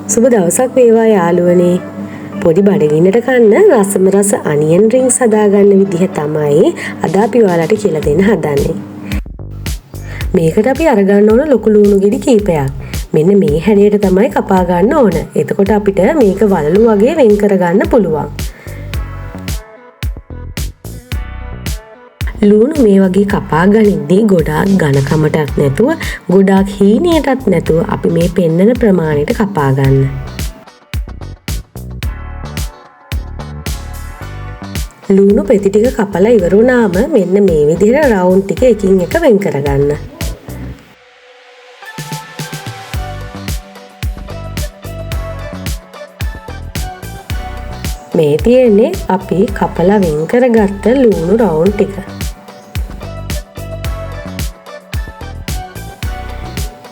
සුබ දවසක් වේවා යාළුවනේ. පොඩි බඩගින්නට කන්න රසම රස අනියන් රින්ග්ස් හදාගන්න විදිහ තමයි අද අපි ඔයාලට කියලා දෙන්න හදන්නේ. මේකට අපි අරගන්න ඕන ලොකු ලුණු ගෙඩි කීපයක්. මෙන්න මේ හැඩයට තමයි කපා ගන්න ඕන. එතකොට අපිට මේක වලලු වගේ වෙන් කරගන්න පුළුවන්. ලුණු මේ වගේ කපා ගනිද්දී ගොඩාක් ඝනකමටත් නැතුව ගොඩාක් හීනියටත් නැතුව අපි මේ පෙන්නන ප්‍රමාණයට කපා ගන්න. ලුණු පෙති ටික කපලා ඉවර වුණාම මෙන්න මේ විදිහට රවුන්ඩ් ටික එකින් එක වෙන් කරගන්න. මේ තියෙන්නේ අපි කපලා වෙන් කරගත්ත ලුණු රවුන්ඩ් ටික.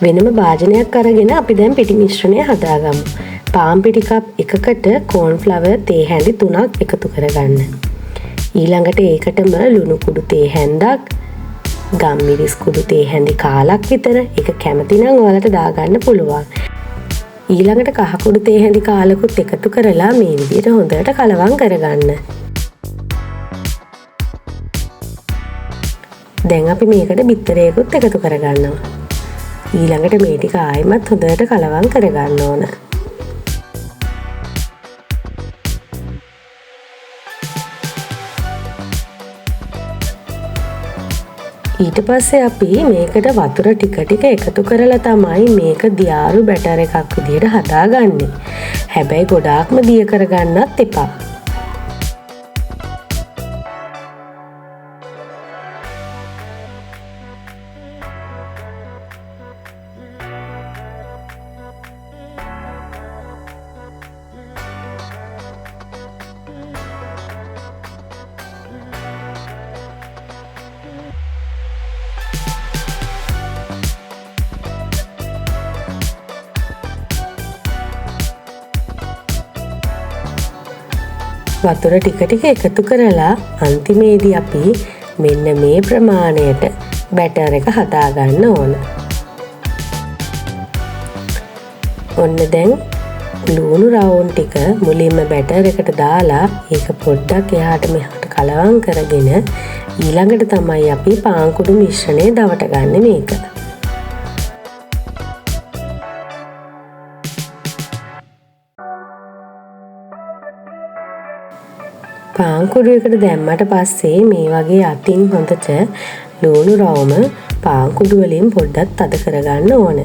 වෙනම භාජනයක් අරගෙන අපි දැන් පිටි මිශ්‍රණය හදාගමු. පාන් පිටි කප් එකකට කෝර්න්ෆ්ලවර් තේ හැඳි 3ක් එකතු කරගන්න. ඊළඟට ඒකටම ලුණු කුඩු තේ හැන්දක්, ගම්මිරිස් කුඩු තේ හැඳි කාලක් විතර, ඒක කැමති නම් ඔයාලට දාගන්න පුළුවන්. ඊළඟට කහ කුඩු තේ හැඳි කාලකුත් එකතු කරලා මේ විදිහට හොඳට කලවම් කරගන්න. දැන් අපි මේකට බිත්තරයකුත් එකතු කරගන්නවා. ඊළඟට මේ ටික ආයෙමත් හොඳට කලවම් කරගන්න ඕන. ඊට පස්සේ අපි මේකට වතුර ටික ටික එකතු කරලා තමයි මේක දියාරු බැටර් එකක් විදිහට හදාගන්නේ. හැබැයි ගොඩාක්ම දිය කරගන්නත් එපා. වතුර ටික ටික එකතු කරලා අන්තිමේදී අපි මෙන්න මේ ප්‍රමාණයට බැටර් එක හදාගන්න ඕන. ඔන්න දැන් ලුණු රවුන්ඩ් ටික මුලින්ම බැටර් එකට දාලා ඒක පොඩ්ඩක් එහාට මෙහාට කලවම් කරගෙන ඊළඟට තමයි අපි පාන් කුඩු මිශ්‍රණය දවට ගන්න මේක. පාන් කුඩු එකට දැම්මට පස්සේ මේ වගේ අතින් හොඳට ලුණු රවුම පාන් කුඩු වලින් පොඩ්ඩක් තද කරගන්න ඕන.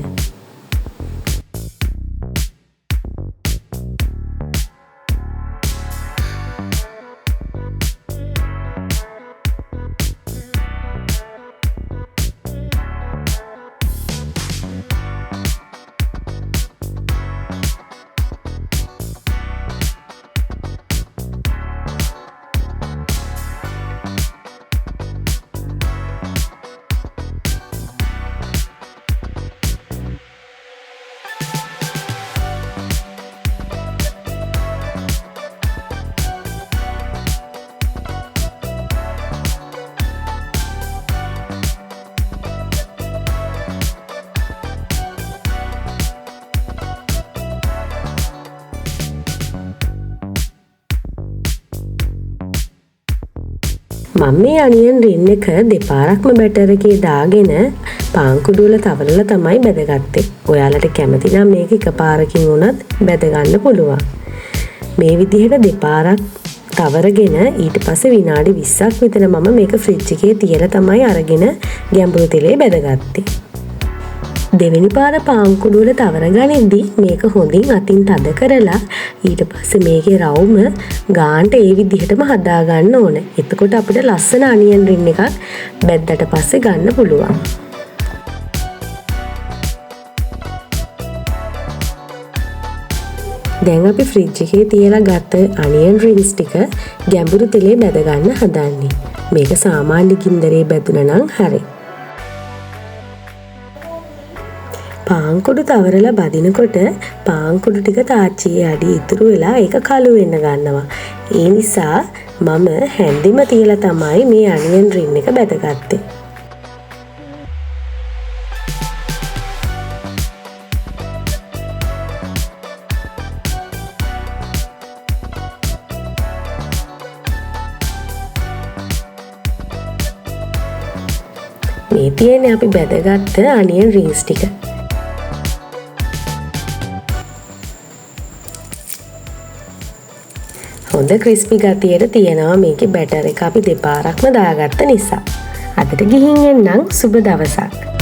මම මේ අනියන් රින් එක දෙපාරක්ම බැටර් එකේ දාගෙන පාන් කුඩු වල තවරලා තමයි බැදගත්තේ. ඔයාලට කැමති නම් මේක එකපාරකින් වුණත් බැද ගන්න පුළුවන්. මේ විදිහට දෙපාරක් තවරගෙන ඊට පස්සේ විනාඩි 20ක් විතර මම මේක ෆ්‍රිජ් එකේ තියලා තමයි අරගෙන ගැඹුරු තෙලේ බැදගත්තේ. දෙවෙනි පාර පාන් කුඩු වල තවර ගනිද්දී මේක හොඳින් අතින් තද කරලා ඊට පස්සේ මේකේ රවුම ගාන්ට ඒ විදිහටම හදා ගන්න ඕන. එතකොට අපිට ලස්සන අනියන් රින් එකක් බැද්දට පස්සේ ගන්න පුළුවන්. දැන් අපි ෆ්‍රිජ් එකේ තියලා ගත්ත අනියන් රින්ස් ටික ගැඹුරු තෙලේ බැද ගන්න හදන්නේ. මේක සාමාන්‍ය ගින්දරේ බැදුනා නම් හරි. පාන් කුඩු තවරලා බදිනකොට පාන් කුඩු ටික තාච්චියේ අඩි ඉතුරු වෙලා ඒක කළු වෙන්න ගන්නවා. ඒ නිසා මම හැන්දිම තියලා තමයි මේ අනියන් රින් එක බැදගත්තේ. මේ තියෙන්නේ අපි බැදගත්ත අනියන් රින්ග්ස් ටික. හොඳ ක්‍රිස්පි ගතියට තියෙනවා මේකේ බැටර් එක අපි දෙපාරක්ම දාගත්ත නිසා. අදට ගිහින් එන්නම් සුබ දවසක්.